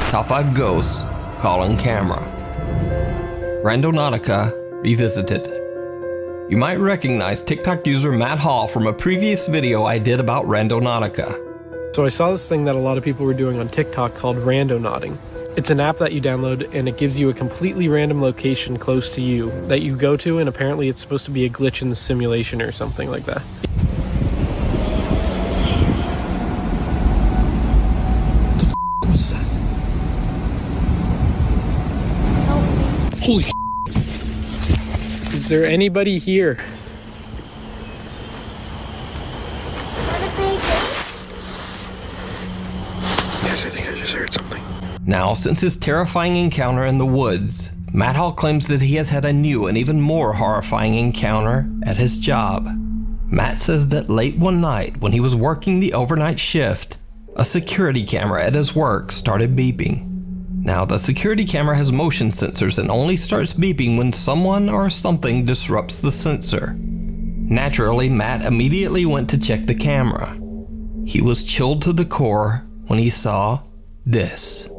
Top 5 Ghosts Caught on Camera. Randonautica Revisited. You might recognize TikTok user Matt Hall from a previous video I did about Randonautica. So I saw this thing that a lot of people were doing on TikTok called Randonauting. It's an app that you download and it gives you a completely random location close to you that you go to, and apparently it's supposed to be a glitch in the simulation or something like that. What was that? Holy shit. Is there anybody here? Yes, I think I just heard something. Now, since his terrifying encounter in the woods, Matt Hall claims that he has had a new and even more horrifying encounter at his job. Matt says that late one night, when he was working the overnight shift, a security camera at his work started beeping. Now, the security camera has motion sensors and only starts beeping when someone or something disrupts the sensor. Naturally, Matt immediately went to check the camera. He was chilled to the core when he saw this.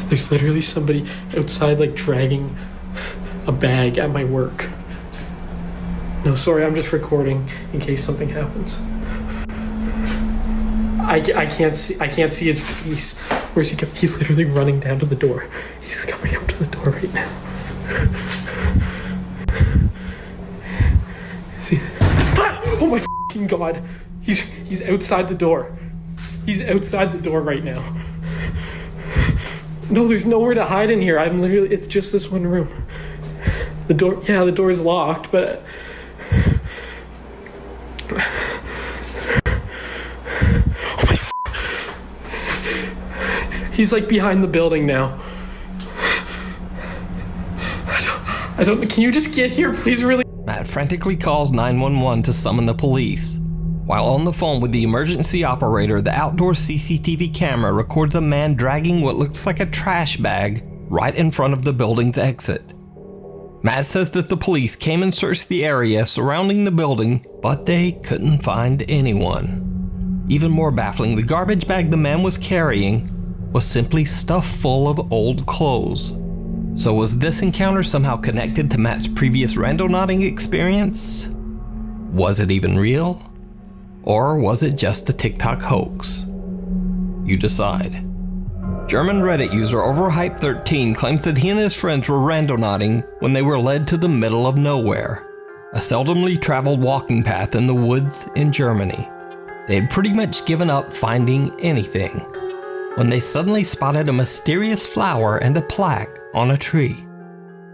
There's literally somebody outside, like, dragging a bag at my work. No, sorry, I'm just recording in case something happens. I can't see his face. Where's he going? He's literally running down to the door. He's coming out to the door right now. See? Oh my fucking god! He's outside the door. He's outside the door right now. No, there's nowhere to hide in here. It's just this one room. The door is locked, but he's like behind the building now. I don't. Can you just get here, please? Really? Matt frantically calls 911 to summon the police. While on the phone with the emergency operator, the outdoor CCTV camera records a man dragging what looks like a trash bag right in front of the building's exit. Matt says that the police came and searched the area surrounding the building, but they couldn't find anyone. Even more baffling, the garbage bag the man was carrying was simply stuffed full of old clothes. So was this encounter somehow connected to Matt's previous randonauting experience? Was it even real? Or was it just a TikTok hoax? You decide. German Reddit user Overhype13 claims that he and his friends were randonauting when they were led to the middle of nowhere, a seldomly traveled walking path in the woods in Germany. They had pretty much given up finding anything when they suddenly spotted a mysterious flower and a plaque on a tree.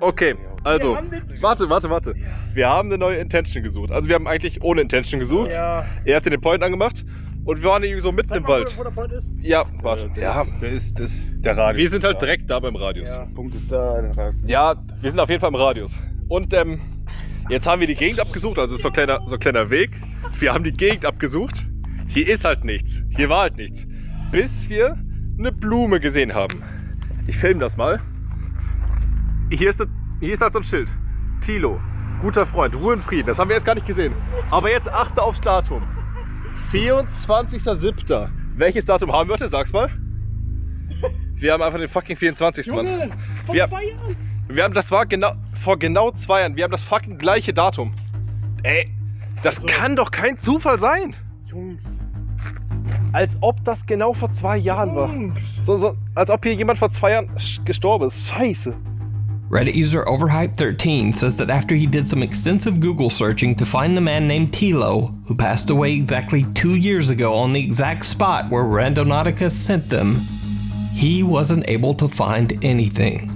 Okay, also, warte. Wir haben eine neue Intention gesucht. Also wir haben eigentlich ohne Intention gesucht. Ja. Er hatte den Point angemacht und wir waren irgendwie so mitten im Wald. Wo der Point ist? Ja, warte. Der ist der Radius. Wir sind halt direkt da beim Radius. Ja, Punkt ist da. Ja, wir sind auf jeden Fall im Radius. Und jetzt haben wir die Gegend abgesucht, also so ein kleiner Weg. Wir haben die Gegend abgesucht. Hier ist halt nichts. Hier war halt nichts. Bis wir eine Blume gesehen haben. Ich filme das mal. Hier ist halt so ein Schild. Thilo, guter Freund, Ruhe und Frieden. Das haben wir jetzt gar nicht gesehen. Aber jetzt achte aufs Datum. 24.07. Welches Datum haben wir heute? Sag's mal. Wir haben einfach den fucking 24. Junge, Mann. vor 2 Jahren. Das war vor genau 2 Jahren. Wir haben das fucking gleiche Datum. Ey, das kann doch kein Zufall sein. Jungs. Als ob das genau vor 2 Jahren war. So, als ob hier jemand vor 2 Jahren gestorben ist. Scheiße. Reddit user Overhype13 says that after he did some extensive Google searching to find the man named Thilo, who passed away exactly 2 years ago on the exact spot where Randonautica sent them, he wasn't able to find anything.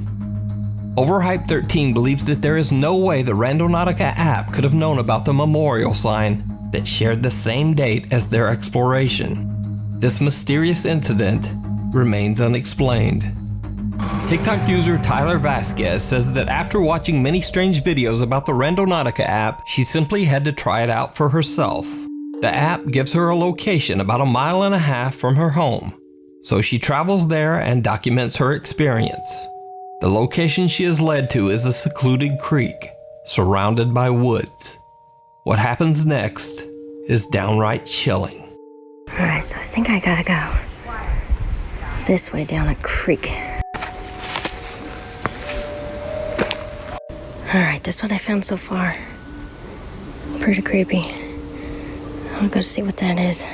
Overhype13 believes that there is no way the Randonautica app could have known about the memorial sign that shared the same date as their exploration. This mysterious incident remains unexplained. TikTok user Tyler Vasquez says that after watching many strange videos about the Randonautica app, she simply had to try it out for herself. The app gives her a location about 1.5 miles from her home, so she travels there and documents her experience. The location she is led to is a secluded creek, surrounded by woods. What happens next is downright chilling. Alright, so I think I gotta go. this way down a creek. Alright, this is what I found so far. Pretty creepy. I'll go see what that is.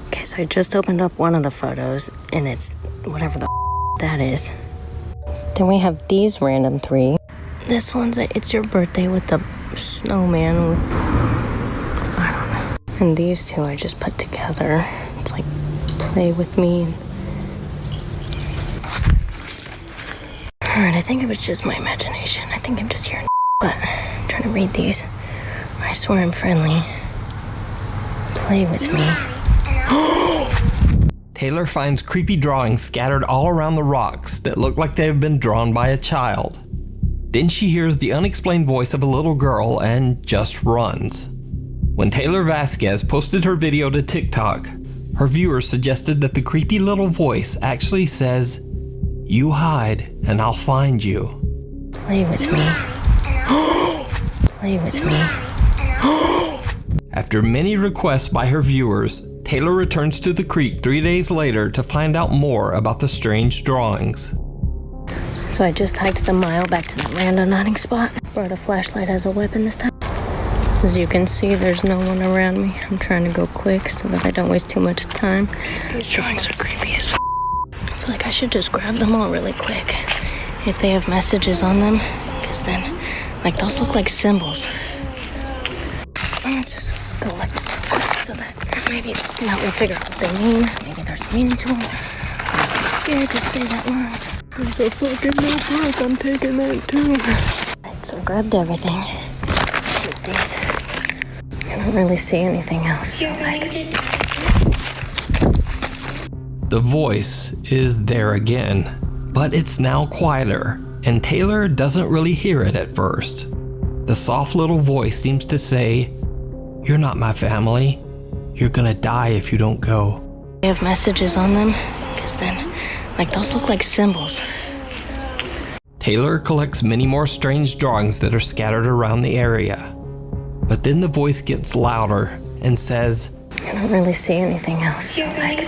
Okay, so I just opened up one of the photos, and it's whatever the that is. Then we have these random three. This one's It's Your Birthday with the snowman with, I don't know. And these two I just put together. It's like, play with me. Alright, I think it was just my imagination. I think I'm just hearing but I'm trying to read these. I swear I'm friendly. Play with me. Taylor finds creepy drawings scattered all around the rocks that look like they have been drawn by a child. Then she hears the unexplained voice of a little girl and just runs. When Taylor Vasquez posted her video to TikTok, her viewers suggested that the creepy little voice actually says, "You hide and I'll find you." Play with me. Play with me. After many requests by her viewers, Taylor returns to the creek 3 days later to find out more about the strange drawings. So I just hiked the mile back to that rando nodding spot. Brought a flashlight as a weapon this time. As you can see, there's no one around me. I'm trying to go quick so that I don't waste too much time. These drawings are creepy as I feel like I should just grab them all really quick. If they have messages on them, because then, like, those look like symbols. I'll just collect them real quick so that maybe it's gonna help me figure out what they mean. Maybe there's meaning to them. I'm too scared to stay that long. There's a fucking notebook. I'm taking that too. Right, so I grabbed everything. Keep these. I don't really see anything else. So like, The voice is there again, but it's now quieter, and Taylor doesn't really hear it at first. The soft little voice seems to say, "You're not my family. You're gonna die if you don't go." they have messages on them, because then, like, those look like symbols. Taylor collects many more strange drawings that are scattered around the area. But then the voice gets louder and says, I don't really see anything else. So like,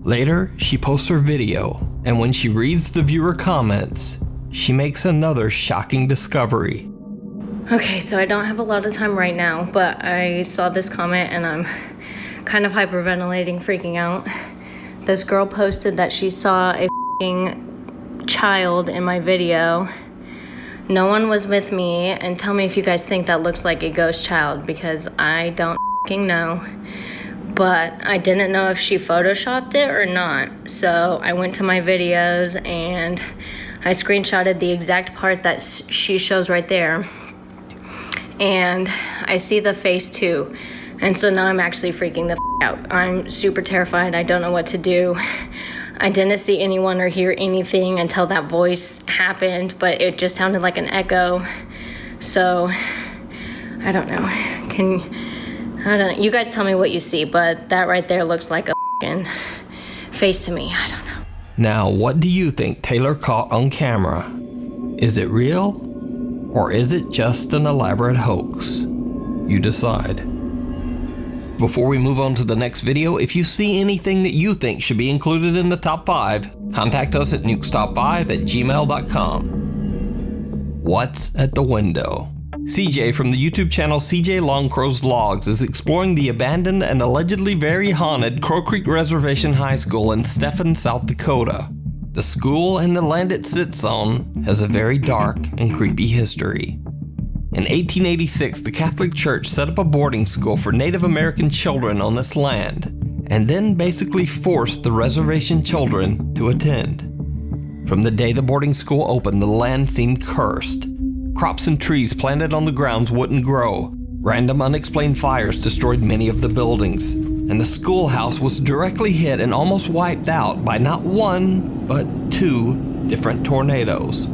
later, she posts her video, and when she reads the viewer comments, she makes another shocking discovery. okay, so I don't have a lot of time right now, but I saw this comment and I'm kind of hyperventilating, freaking out. This girl posted that she saw a f***ing child in my video. No one was with me, and tell me if you guys think that looks like a ghost child, because I don't f***ing know. But I didn't know if she photoshopped it or not. So I went to my videos and I screenshotted the exact part that she shows right there. And I see the face too. And so now I'm actually freaking the f*** out. I'm super terrified. I don't know what to do. I didn't see anyone or hear anything until that voice happened, but it just sounded like an echo. So I don't know. I don't know. You guys tell me what you see, but that right there looks like a f***ing face to me. I don't know. Now, what do you think Taylor caught on camera? Is it real? Or is it just an elaborate hoax? You decide. Before we move on to the next video, if you see anything that you think should be included in the top 5, contact us at nukestop5@gmail.com. What's at the window? CJ from the YouTube channel CJ Longcrow's Vlogs is exploring the abandoned and allegedly very haunted Crow Creek Reservation High School in Stephan, South Dakota. The school and the land it sits on has a very dark and creepy history. In 1886, the Catholic Church set up a boarding school for Native American children on this land, and then basically forced the reservation children to attend. From the day the boarding school opened, the land seemed cursed. Crops and trees planted on the grounds wouldn't grow. Random unexplained fires destroyed many of the buildings, and the schoolhouse was directly hit and almost wiped out by not one, but 2 different tornadoes.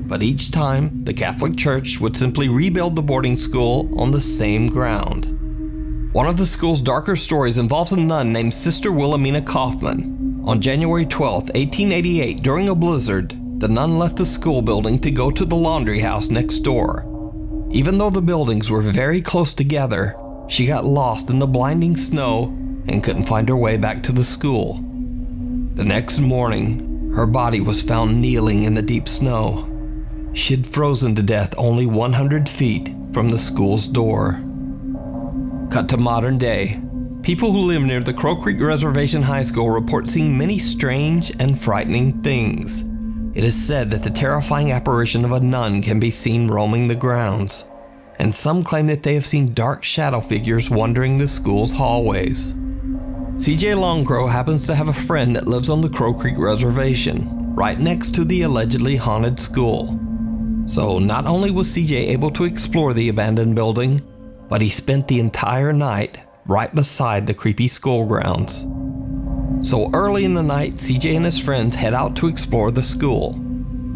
But each time, the Catholic Church would simply rebuild the boarding school on the same ground. One of the school's darker stories involves a nun named Sister Wilhelmina Kaufman. On January 12, 1888, during a blizzard, the nun left the school building to go to the laundry house next door. Even though the buildings were very close together, she got lost in the blinding snow and couldn't find her way back to the school. The next morning, her body was found kneeling in the deep snow. She'd frozen to death only 100 feet from the school's door. Cut to modern day. People who live near the Crow Creek Reservation High School report seeing many strange and frightening things. It is said that the terrifying apparition of a nun can be seen roaming the grounds, and some claim that they have seen dark shadow figures wandering the school's hallways. CJ Longcrow happens to have a friend that lives on the Crow Creek Reservation, right next to the allegedly haunted school. So not only was CJ able to explore the abandoned building, but he spent the entire night right beside the creepy school grounds. So early in the night, CJ and his friends head out to explore the school.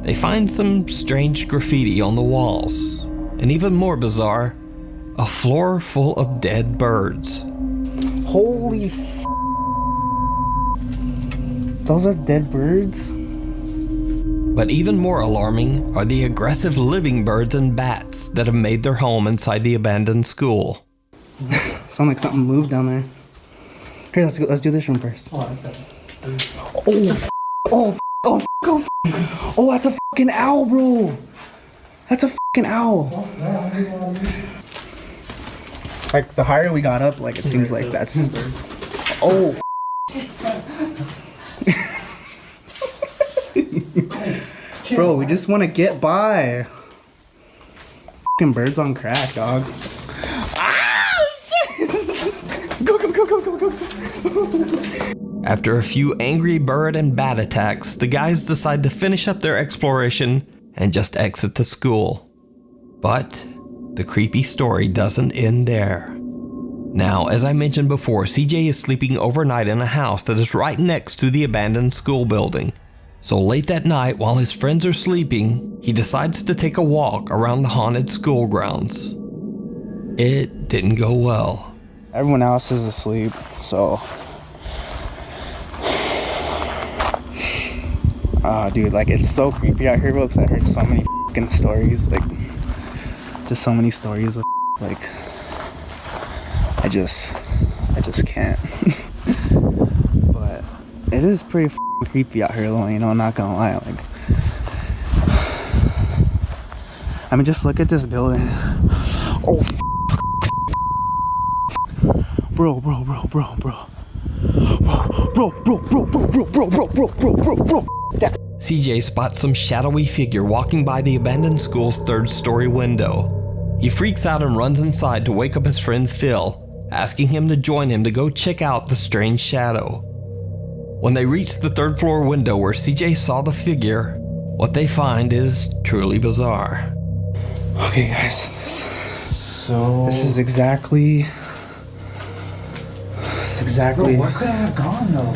They find some strange graffiti on the walls, and even more bizarre, a floor full of dead birds. Holy f***. Those are dead birds? But even more alarming are the aggressive living birds and bats that have made their home inside the abandoned school. Sound like something moved down there. Here, let's go. Let's do this room first. Oh, that's a fucking owl, bro. That's a fucking owl. Like the higher we got up, like it seems like that's. Oh. Bro, we just want to get by. Fucking birds on crack, dog. Go. After a few angry bird and bat attacks, the guys decide to finish up their exploration and just exit the school. But the creepy story doesn't end there. Now, as I mentioned before, CJ is sleeping overnight in a house that is right next to the abandoned school building. So late that night, while his friends are sleeping, he decides to take a walk around the haunted school grounds. It didn't go well. Everyone else is asleep, so. Dude, like it's so creepy out here, bro, because I heard so many fucking stories, like, just so many stories of like, I just can't. But it is pretty creepy out here, though, you know, not gonna lie, like, I mean, just look at this building. Oh, bro. CJ spots some shadowy figure walking by the abandoned school's third-story window. He freaks out and runs inside to wake up his friend Phil, asking him to join him to go check out the strange shadow. When they reach the third-floor window where CJ saw the figure, what they find is truly bizarre. Okay, guys, this is exactly. Bro, where could I have gone though?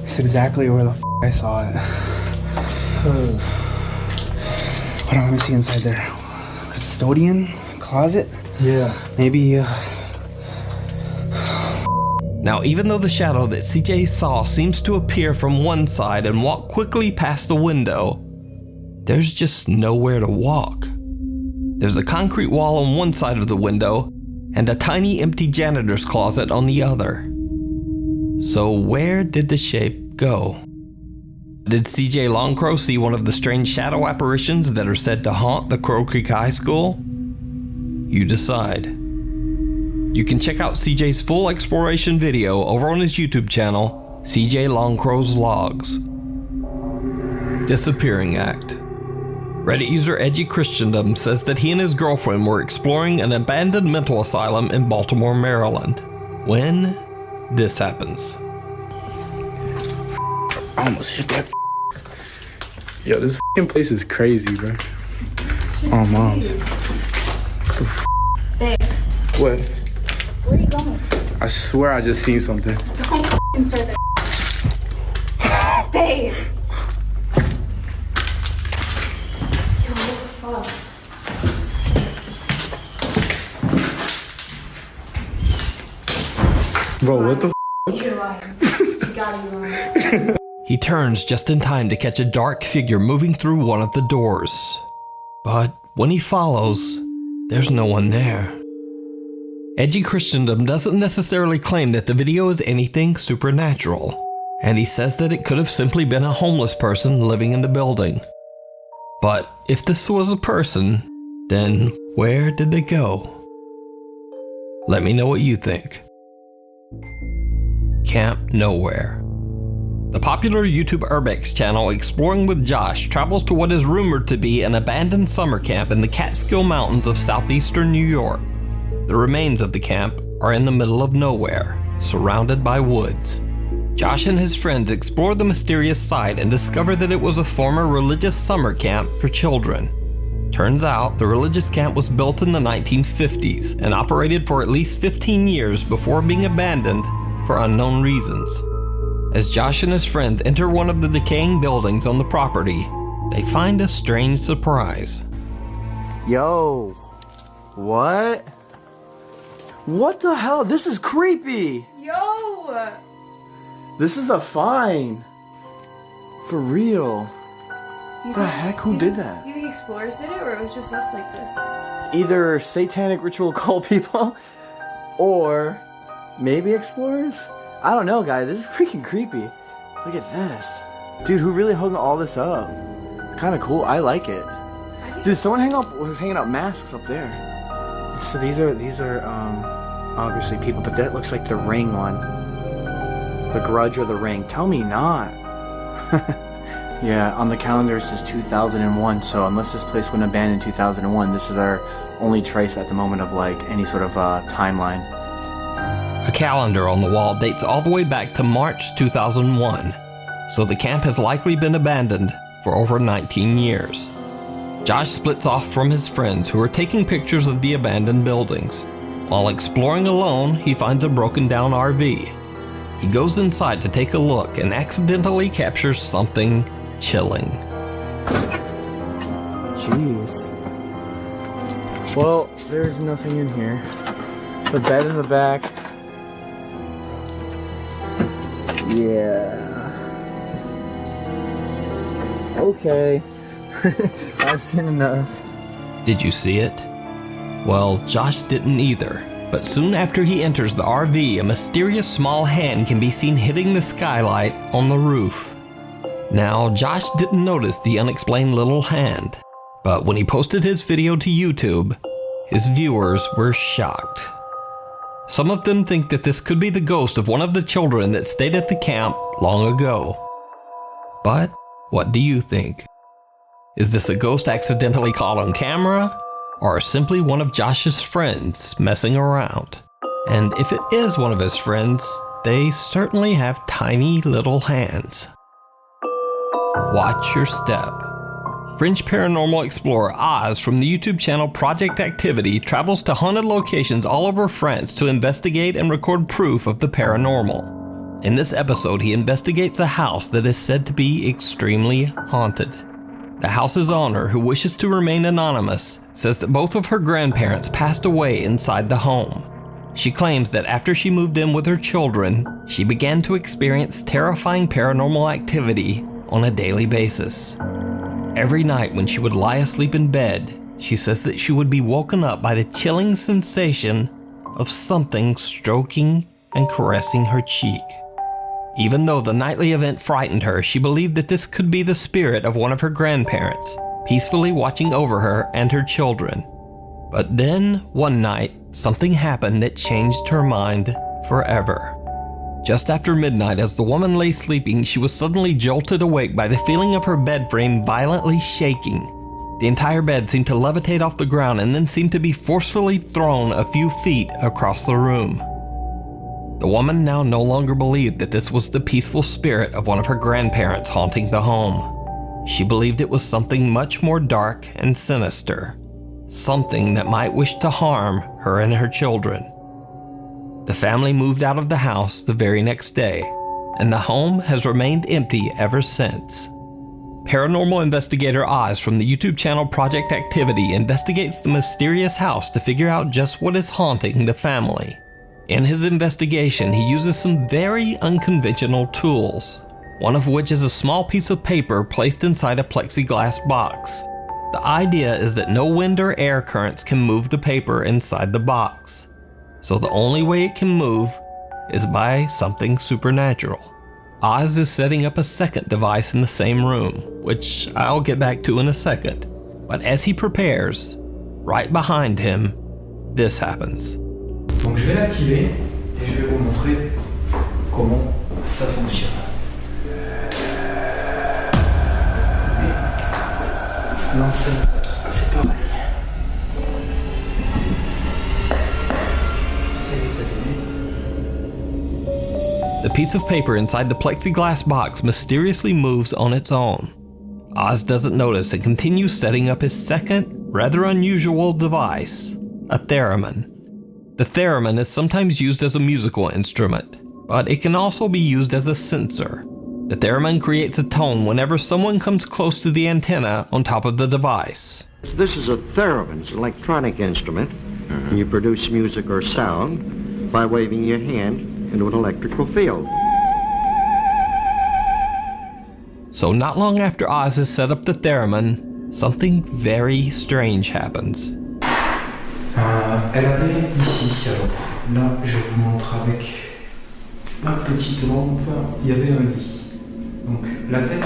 It's exactly where the I saw it. Hold on, let me see inside there. Custodian closet? Yeah. Maybe. Now, even though the shadow that CJ saw seems to appear from one side and walk quickly past the window, there's just nowhere to walk. There's a concrete wall on one side of the window and a tiny empty janitor's closet on the other. So where did the shape go? Did CJ Longcrow see one of the strange shadow apparitions that are said to haunt the Crow Creek High School? You decide. You can check out CJ's full exploration video over on his YouTube channel, CJ Longcrow's Logs. Disappearing Act. Reddit user Edgy Christendom says that he and his girlfriend were exploring an abandoned mental asylum in Baltimore, Maryland, when this happens. I almost hit that. Yo, this f***ing place is crazy, bro. Oh, moms. What the f***? Babe, What? where are you going? I swear I just seen something. Don't f***ing start that. Babe! Yo, what the fuck? Bro, what the f***? You're lying. You gotta be lying. He turns just in time to catch a dark figure moving through one of the doors. But when he follows, there's no one there. Edgy Christendom doesn't necessarily claim that the video is anything supernatural, and he says that it could have simply been a homeless person living in the building. But if this was a person, then where did they go? Let me know what you think. Camp Nowhere. The popular YouTube Urbex channel Exploring with Josh travels to what is rumored to be an abandoned summer camp in the Catskill Mountains of southeastern New York. The remains of the camp are in the middle of nowhere, surrounded by woods. Josh and his friends explore the mysterious site and discover that it was a former religious summer camp for children. Turns out the religious camp was built in the 1950s and operated for at least 15 years before being abandoned for unknown reasons. As Josh and his friends enter one of the decaying buildings on the property, they find a strange surprise. Yo, what? What the hell? This is creepy. Yo! This is a fine. For real. What the heck? Who did that? Do you think explorers did it, or it was just left like this? Either satanic ritual cult people, or maybe explorers? I don't know, guys. This is freaking creepy. Look at this. Dude, who really hung all this up? It's kind of cool. I like it. Dude, someone was hanging up masks up there. So these are obviously people, but that looks like the Ring one. The Grudge or the Ring. Tell me not. Yeah, on the calendar it says 2001, so unless this place went abandoned in 2001, this is our only trace at the moment of like any sort of timeline. A calendar on the wall dates all the way back to March 2001, so the camp has likely been abandoned for over 19 years. Josh splits off from his friends who are taking pictures of the abandoned buildings. While exploring alone, he finds a broken down RV. He goes inside to take a look and accidentally captures something chilling. Jeez. Well, there's nothing in here. The bed in the back. Yeah. Okay. I've seen enough. Did you see it? Well, Josh didn't either. But soon after he enters the RV, a mysterious small hand can be seen hitting the skylight on the roof. Now, Josh didn't notice the unexplained little hand, but when he posted his video to YouTube, his viewers were shocked. Some of them think that this could be the ghost of one of the children that stayed at the camp long ago. But what do you think? Is this a ghost accidentally caught on camera, or simply one of Josh's friends messing around? And if it is one of his friends, they certainly have tiny little hands. Watch your step. French paranormal explorer Oz from the YouTube channel Project Activity travels to haunted locations all over France to investigate and record proof of the paranormal. In this episode, he investigates a house that is said to be extremely haunted. The house's owner, who wishes to remain anonymous, says that both of her grandparents passed away inside the home. She claims that after she moved in with her children, she began to experience terrifying paranormal activity on a daily basis. Every night when she would lie asleep in bed, she says that she would be woken up by the chilling sensation of something stroking and caressing her cheek. Even though the nightly event frightened her, she believed that this could be the spirit of one of her grandparents, peacefully watching over her and her children. But then, one night, something happened that changed her mind forever. Just after midnight, as the woman lay sleeping, she was suddenly jolted awake by the feeling of her bed frame violently shaking. The entire bed seemed to levitate off the ground and then seemed to be forcefully thrown a few feet across the room. The woman now no longer believed that this was the peaceful spirit of one of her grandparents haunting the home. She believed it was something much more dark and sinister, something that might wish to harm her and her children. The family moved out of the house the very next day, and the home has remained empty ever since. Paranormal investigator Oz from the YouTube channel Project Activity investigates the mysterious house to figure out just what is haunting the family. In his investigation, he uses some very unconventional tools, one of which is a small piece of paper placed inside a plexiglass box. The idea is that no wind or air currents can move the paper inside the box. so the only way it can move is by something supernatural. Oz is setting up a second device in the same room, which I'll get back to in a second. But as he prepares, right behind him, this happens. Donc je vais l'activer et je vais vous montrer comment ça fonctionne. Non, c'est pareil. The piece of paper inside the plexiglass box mysteriously moves on its own. Oz doesn't notice and continues setting up his second, rather unusual device, a theremin. The theremin is sometimes used as a musical instrument, but it can also be used as a sensor. The theremin creates a tone whenever someone comes close to the antenna on top of the device. This is a theremin. It's an electronic instrument, and you produce music or sound by waving your hand into an electrical field. So not long after Oz has set up the theremin, something very strange happens. Elle avait ici, alors là je vous montre avec ma petite lampe, il y avait un lit. Donc la tête...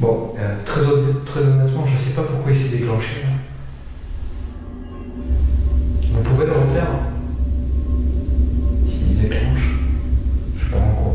Bon, très honnêtement, je sais pas pourquoi il s'est déclenché. Vous pouvez le refaire s'il se déclenche. Je sais pas en quoi.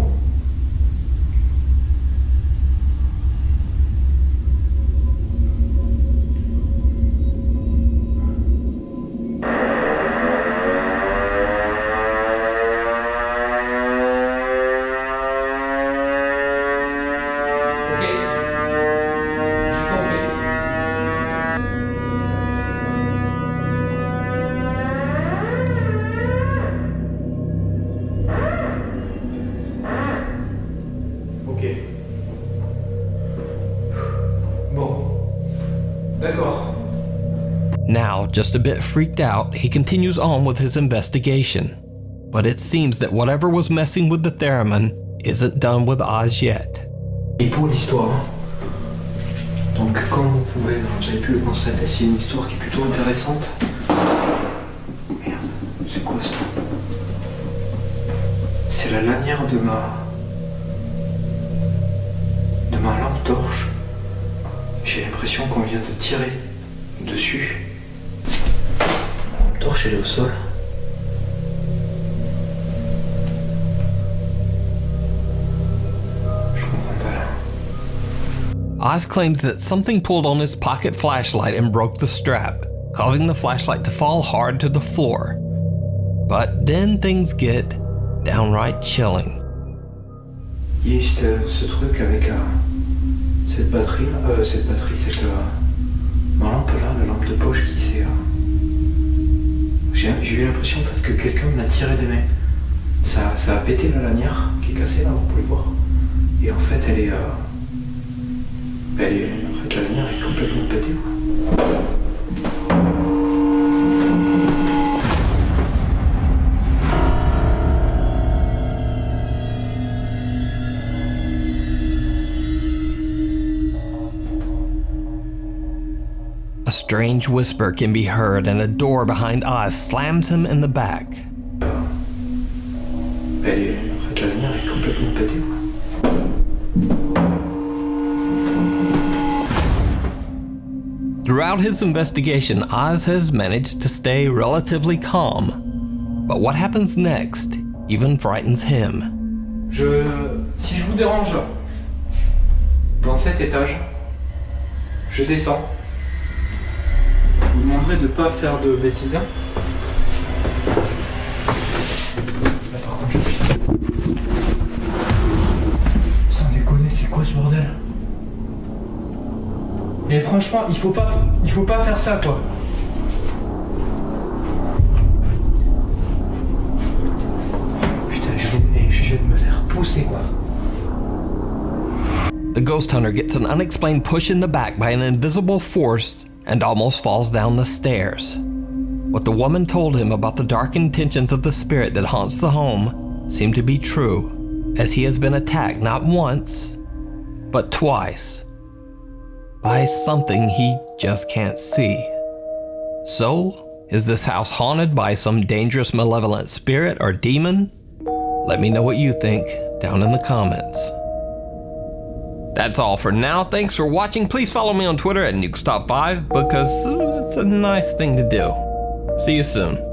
Now, just a bit freaked out, he continues on with his investigation. But it seems that whatever was messing with the theremin isn't done with Oz yet. Et pour l'histoire, donc comme vous avez pu le constater, c'est une histoire qui est plutôt intéressante. Merde, c'est quoi ça? C'est la lanière de ma lampe torche. J'ai l'impression qu'on vient de tirer dessus. La lampe torche elle est au sol. Oz claims that something pulled on his pocket flashlight and broke the strap, causing the flashlight to fall hard to the floor. But then things get downright chilling. Il y a eu ce truc avec cette batterie, ma lampe là, la lampe de poche qui s'est... J'ai eu l'impression en fait que quelqu'un me l'a tiré des mains. Ça a pété la lanière qui est cassée là, vous pouvez voir. Et en fait elle est... en fait la lanière est complètement pétée. A strange whisper can be heard and a door behind Oz slams him in the back. En fait la lanière est complètement pétée. Throughout his investigation, Oz has managed to stay relatively calm. But what happens next even frightens him. Si je vous dérange là, dans cet étage, je descends. Je vous demanderai de ne pas faire de bêtises. Là par contre je suis... Sans déconner, c'est quoi ce bordel? Et franchement, il faut pas faire ça quoi. poussé quoi. The ghost hunter gets an unexplained push in the back by an invisible force and almost falls down the stairs. What the woman told him about the dark intentions of the spirit that haunts the home seemed to be true, as he has been attacked not once, but twice, by something he just can't see. So, is this house haunted by some dangerous malevolent spirit or demon? Let me know what you think down in the comments. That's all for now. Thanks for watching. Please follow me on Twitter at NukesTop5 because it's a nice thing to do. See you soon.